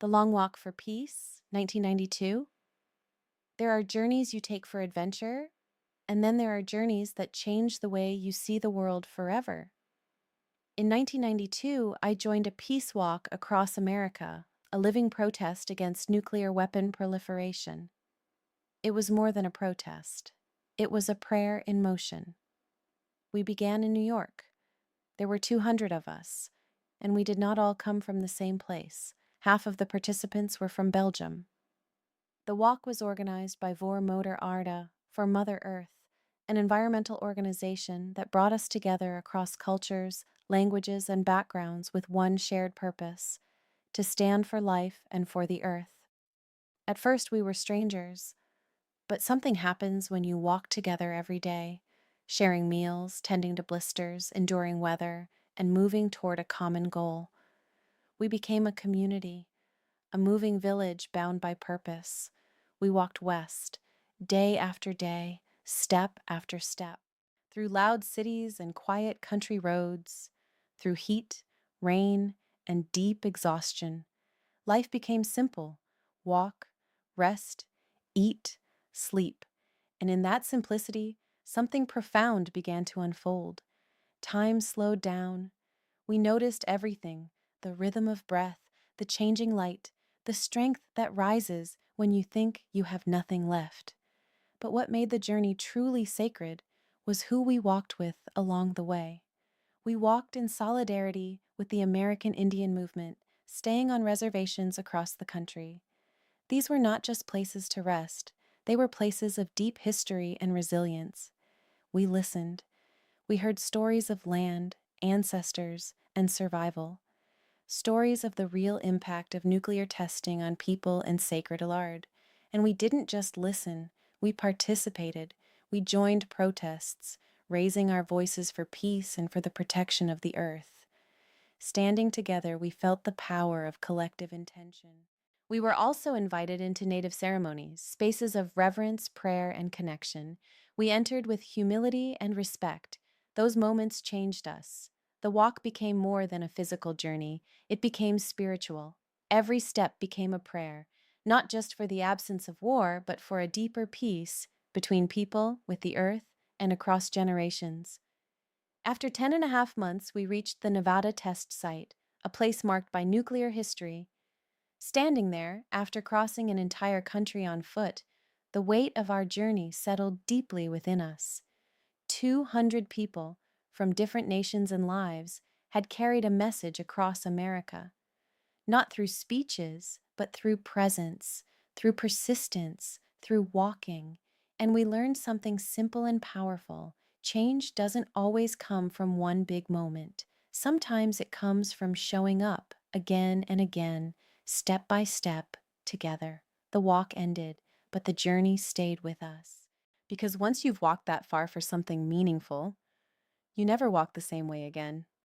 The Long Walk for Peace, 1992. There are journeys you take for adventure, and then there are journeys that change the way you see the world forever. In 1992, I joined a peace walk across America, a living protest against nuclear weapon proliferation. It was more than a protest. It was a prayer in motion. We began in New York. There were 200 of us, and we did not all come from the same place. Half of the participants were from Belgium. The walk was organized by Voor Moeder Aarde, for Mother Earth, an environmental organization that brought us together across cultures, languages, and backgrounds with one shared purpose: to stand for life and for the earth. At first, we were strangers, but something happens when you walk together every day, sharing meals, tending to blisters, enduring weather, and moving toward a common goal. We became a community, a moving village bound by purpose. We walked west, day after day, step after step, through loud cities and quiet country roads, through heat, rain, and deep exhaustion. Life became simple: walk, rest, eat, sleep. And in that simplicity, something profound began to unfold. Time slowed down. We noticed everything: the rhythm of breath, the changing light, the strength that rises when you think you have nothing left. But what made the journey truly sacred was who we walked with along the way. We walked in solidarity with the American Indian movement, staying on reservations across the country. These were not just places to rest, they were places of deep history and resilience. We listened. We heard stories of land, ancestors, and survival. Stories of the real impact of nuclear testing on people and sacred Allard. And we didn't just listen, we participated. We joined protests, raising our voices for peace and for the protection of the earth. Standing together, we felt the power of collective intention. We were also invited into Native ceremonies, spaces of reverence, prayer, and connection. We entered with humility and respect. Those moments changed us. The walk became more than a physical journey, it became spiritual. Every step became a prayer, not just for the absence of war, but for a deeper peace between people, with the earth, and across generations. After 10.5 months, we reached the Nevada test site, a place marked by nuclear history. Standing there, after crossing an entire country on foot, the weight of our journey settled deeply within us. 200 people, from different nations and lives, had carried a message across America. Not through speeches, but through presence, through persistence, through walking. And we learned something simple and powerful. Change doesn't always come from one big moment. Sometimes it comes from showing up again and again, step by step, together. The walk ended, but the journey stayed with us. Because once you've walked that far for something meaningful, you never walk the same way again.